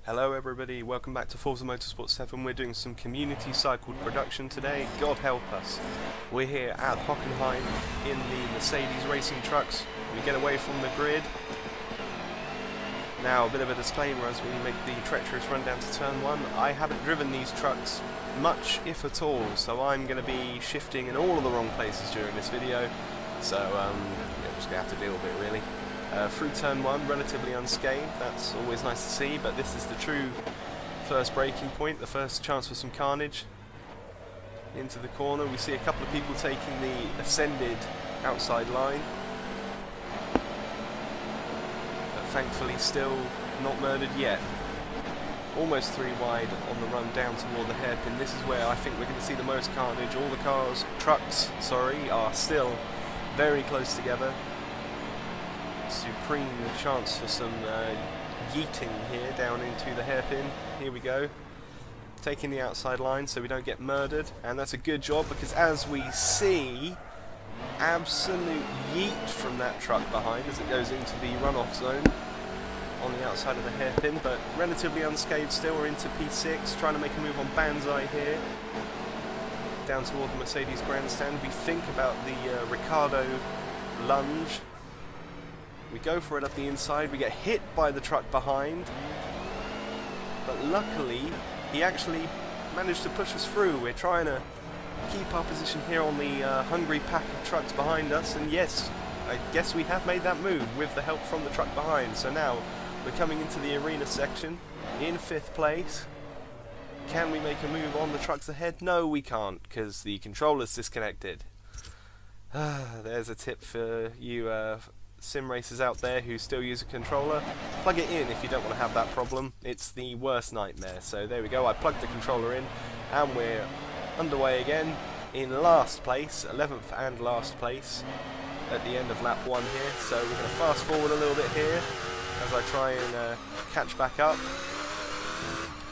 Hello everybody, welcome back to Forza Motorsport 7. We're doing some community cycled production today. God help us. We're here at Hockenheim in the Mercedes racing trucks. We get away from the grid. Now a bit of a disclaimer as we make the treacherous run down to turn 1. I haven't driven these trucks much, if at all, so I'm going to be shifting in all of the wrong places during this video. So yeah, just going to have to deal with it really. Through turn 1, relatively unscathed, that's always nice to see, but this is the true first braking point, the first chance for some carnage. Into the corner, we see a couple of people taking the ascended outside line, but thankfully still not murdered yet. Almost 3 wide on the run down toward the hairpin. This is where I think we're going to see the most carnage. All the trucks, are still very close together. Supreme chance for some yeeting here down into the hairpin. Here we go, taking the outside line so we don't get murdered, and that's a good job because as we see, absolute yeet from that truck behind as it goes into the runoff zone on the outside of the hairpin, but relatively unscathed still. We're into P6, trying to make a move on Banzai here, down toward the Mercedes grandstand. We think about the Ricardo lunge. We go for it up the inside, we get hit by the truck behind, but luckily he actually managed to push us through. We're trying to keep our position here on the hungry pack of trucks behind us, and yes, I guess we have made that move with the help from the truck behind. So now we're coming into the arena section in 5th place. Can we make a move on the trucks ahead? No, we can't, because the controller's disconnected. There's a tip for you sim racers out there who still use a controller. Plug it in if you don't want to have that problem. It's the worst nightmare. So there we go, I plugged the controller in and we're underway again in last place, 11th and last place at the end of lap 1 here. So we're going to fast forward a little bit here as I try and catch back up.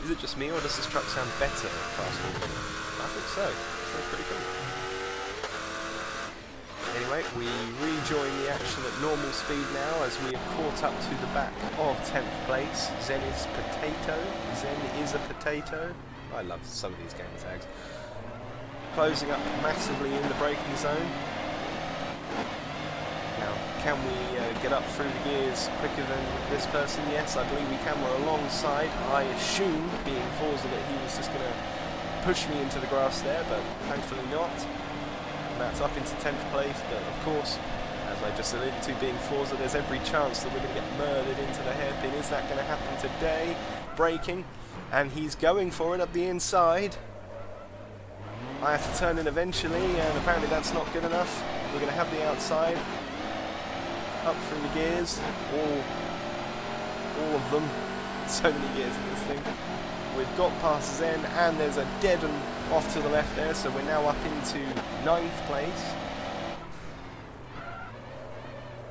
Is it just me, or does this truck sound better fast forward? I think so. It sounds pretty cool. Anyway, we rejoin the action at normal speed now as we have caught up to the back of 10th place. Zen is potato. Zen is a potato. I love some of these game tags. Closing up massively in the braking zone. Now, can we get up through the gears quicker than this person? Yes, I believe we can. We're alongside. I assumed, being Forza, that he was just going to push me into the grass there, but thankfully not. That's up into 10th place, but of course, as I just alluded to, being Forza, there's every chance that we're going to get murdered into the hairpin. Is that going to happen today? Braking, and he's going for it up the inside. I have to turn in eventually, and apparently that's not good enough. We're going to have the outside, up through the gears, all of them. So many gears in this thing. We've got past Zen, and there's a dead end off to the left there, so we're now up into 9th place.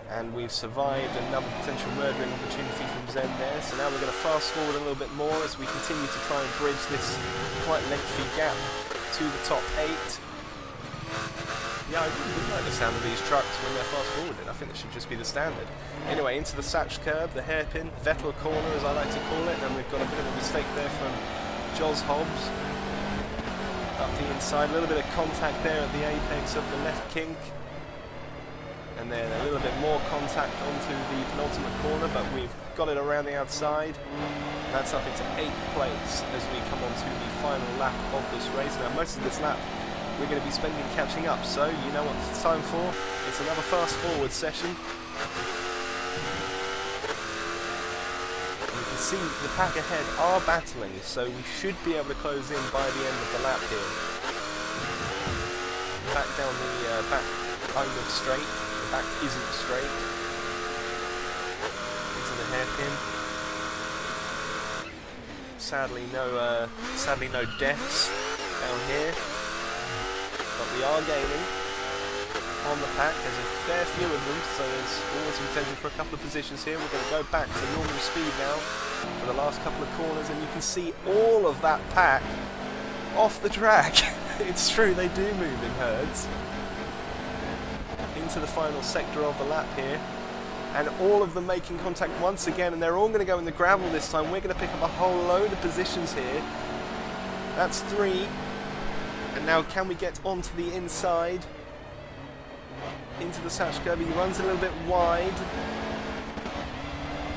And we've survived another potential murdering opportunity from Zen there, so now we're going to fast forward a little bit more as we continue to try and bridge this quite lengthy gap to the top 8. Yeah, I really like the sound of these trucks when they're fast forwarded. I think that should just be the standard. Anyway, into the Satch curb, the hairpin, Vettel corner as I like to call it, and we've got a bit of a mistake there from Jos Hobbs. Up the inside, a little bit of contact there at the apex of the left kink. And then a little bit more contact onto the penultimate corner, but we've got it around the outside. That's up into 8th place as we come on to the final lap of this race. Now, most of this lap we're going to be spending catching up, so you know what it's time for. It's another fast forward session. You can see the pack ahead are battling, so we should be able to close in by the end of the lap here. Back down the back kind of straight. The back isn't straight. Into the hairpin. Sadly no deaths down here. But we are gaining on the pack. There's a fair few of them, so there's always some potential for a couple of positions here. We're going to go back to normal speed now for the last couple of corners, and you can see all of that pack off the track. It's true, they do move in herds. Into the final sector of the lap here. and all of them making contact once again, and they're all going to go in the gravel this time. We're going to pick up a whole load of positions here. That's 3. And now can we get onto the inside? Into the Satch curve. He runs a little bit wide.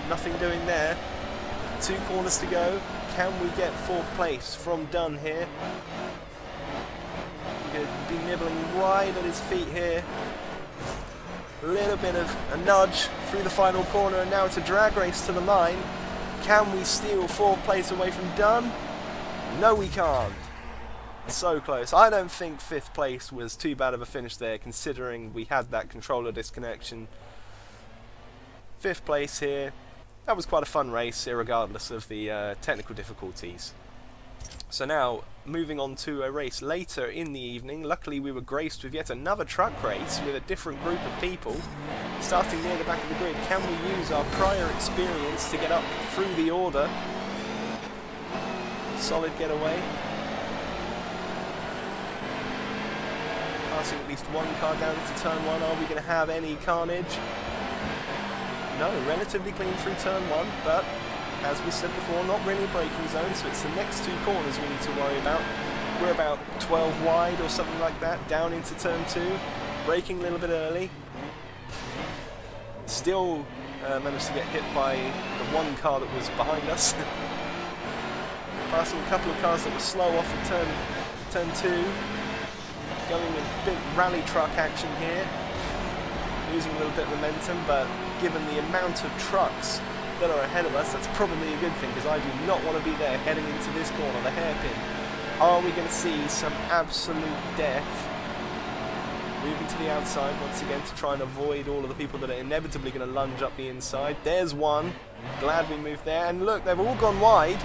Nothing doing there. 2 corners to go. Can we get 4th place from Dunn here? We're going to be nibbling right at his feet here. A little bit of a nudge through the final corner, and now it's a drag race to the line. Can we steal 4th place away from Dunn? No, we can't. So close. I don't think 5th place was too bad of a finish there, considering we had that controller disconnection. 5th place here. That was quite a fun race, irregardless of the technical difficulties. So now, moving on to a race later in the evening. Luckily we were graced with yet another truck race with a different group of people. Starting near the back of the grid, can we use our prior experience to get up through the order? Solid getaway. Passing at least 1 car down into turn 1. Are we going to have any carnage? No, relatively clean through turn 1, but as we said before, not really a braking zone, so it's the next 2 corners we need to worry about. We're about 12 wide or something like that, down into turn 2, braking a little bit early. Still managed to get hit by the 1 car that was behind us. Passing a couple of cars that were slow off at turn 2. Going a bit rally truck action here. Losing a little bit of momentum, but given the amount of trucks that are ahead of us, that's probably a good thing, because I do not want to be there heading into this corner, the hairpin. Are we going to see some absolute death? Moving to the outside once again to try and avoid all of the people that are inevitably going to lunge up the inside. There's one. Glad we moved there. And look, they've all gone wide.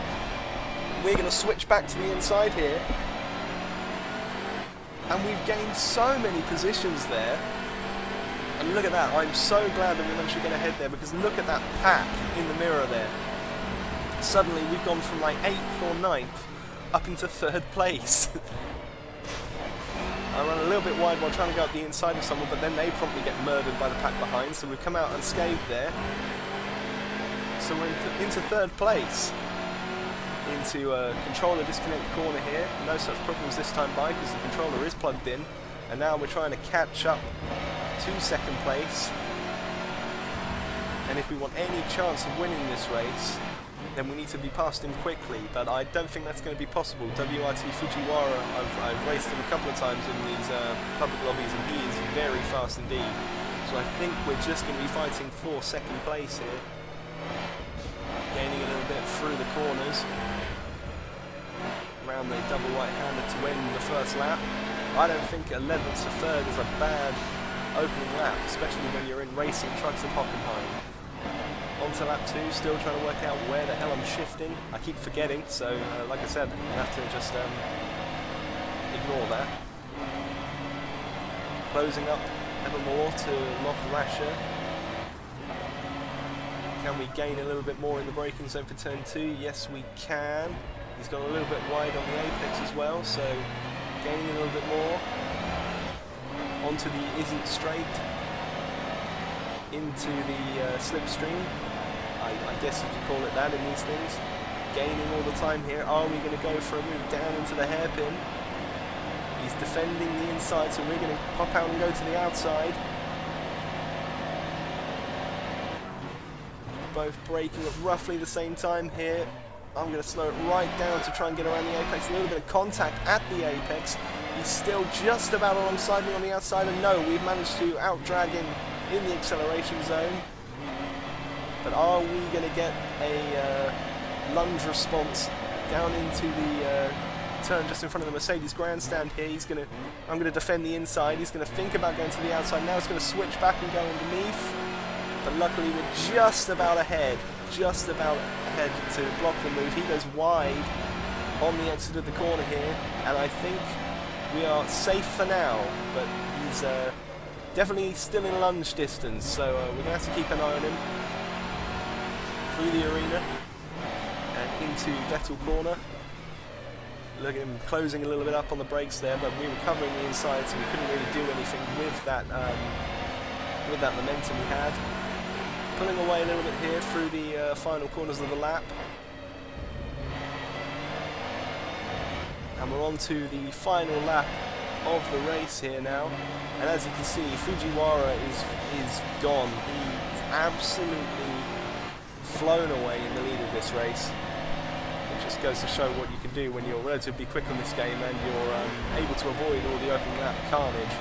We're going to switch back to the inside here. And we've gained so many positions there. And look at that, I'm so glad that we managed to get ahead there, because look at that pack in the mirror there. Suddenly we've gone from like 8th or 9th up into 3rd place. I run a little bit wide while trying to go up the inside of someone, but then they promptly get murdered by the pack behind, so we've come out unscathed there. So we're into 3rd place. Into a controller disconnect corner here. No such problems this time by, because the controller is plugged in. And now we're trying to catch up to 2nd place, and if we want any chance of winning this race, then we need to be past him quickly, but I don't think that's going to be possible. WRT Fujiwara, I've raced him a couple of times in these public lobbies, and he is very fast indeed, so I think we're just going to be fighting for 2nd place here. Gaining a little bit through the corners, around the double right-hander to end the 1st lap. I don't think 11th to 3rd is a bad opening lap, especially when you're in racing trucks at Hockenheim. On to lap 2, still trying to work out where the hell I'm shifting. I keep forgetting, so like I said, you have to just ignore that. Closing up ever more to Lothrasher. Can we gain a little bit more in the braking zone for turn 2? Yes, we can. He's gone a little bit wide on the apex as well, so gaining a little bit more. Onto the isn't straight, into the slipstream, I guess you could call it that in these things. Gaining all the time here. Are we going to go for a move down into the hairpin? He's defending the inside, so we're going to pop out and go to the outside. Both braking at roughly the same time here. I'm going to slow it right down to try and get around the apex. A little bit of contact at the apex. He's still just about alongside me on the outside, and no, we've managed to out-drag him in the acceleration zone. But are we going to get a lunge response down into the turn just in front of the Mercedes grandstand here? I'm going to defend the inside. He's going to think about going to the outside. Now he's going to switch back and go underneath. But luckily we're just about ahead to block the move. He goes wide on the exit of the corner here, and I think we are safe for now, but he's definitely still in lunge distance, so we're going to have to keep an eye on him through the arena and into Vettel corner. Look at him closing a little bit up on the brakes there, but we were covering the inside, so we couldn't really do anything with that momentum we had. Pulling away a little bit here through the final corners of the lap. And we're on to the final lap of the race here now. And as you can see, Fujiwara is gone. He's absolutely flown away in the lead of this race. It just goes to show what you can do when you're relatively quick on this game and you're able to avoid all the opening lap carnage.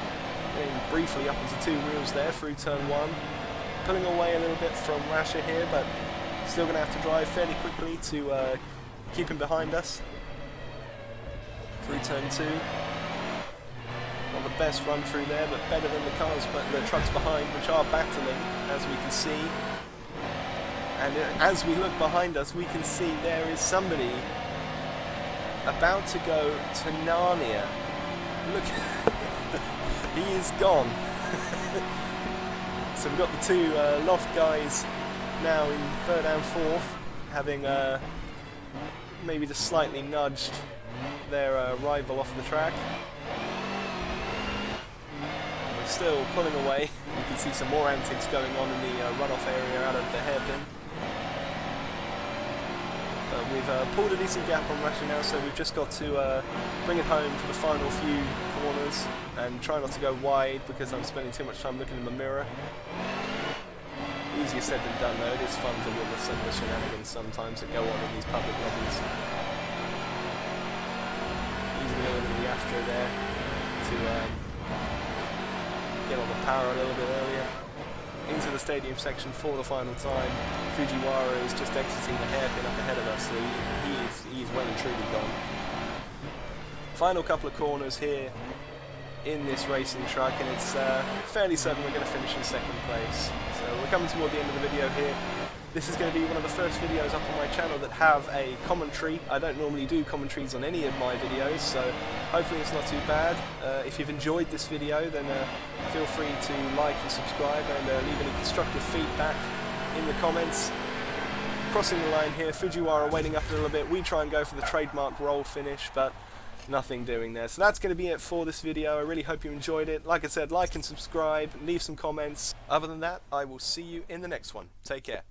Getting briefly up into two wheels there through turn one. Pulling away a little bit from Rasha here, but still going to have to drive fairly quickly to keep him behind us. Through turn two. Not the best run through there, but better than the cars, but the trucks behind, which are battling, as we can see. And as we look behind us, we can see there is somebody about to go to Narnia. Look, he is gone. So we've got the two Loft guys now in third and fourth, having maybe just slightly nudged their rival off the track. And we're still pulling away. You can see some more antics going on in the runoff area out of the hairpin. But we've pulled a decent gap on Russia now, so we've just got to bring it home for the final few corners and try not to go wide because I'm spending too much time looking in the mirror. Easier said than done though. It is fun to witness some of the shenanigans sometimes that go on in these public lobbies. Using a little bit of the Astro there to get on the power a little bit earlier. Into the stadium section for the final time. Fujiwara is just exiting the hairpin up ahead of us, so he is well and truly gone. Final couple of corners here in this racing truck, and it's fairly certain we're going to finish in second place. So we're coming toward the end of the video here. This is going to be one of the first videos up on my channel that have a commentary. I don't normally do commentaries on any of my videos, so hopefully it's not too bad. If you've enjoyed this video, then feel free to like and subscribe and leave any constructive feedback in the comments. Crossing the line here, Fujiwara waiting up a little bit. We try and go for the trademark roll finish, but nothing doing there. So that's going to be it for this video. I really hope you enjoyed it. Like I said, like and subscribe, leave some comments. Other than that, I will see you in the next one. Take care.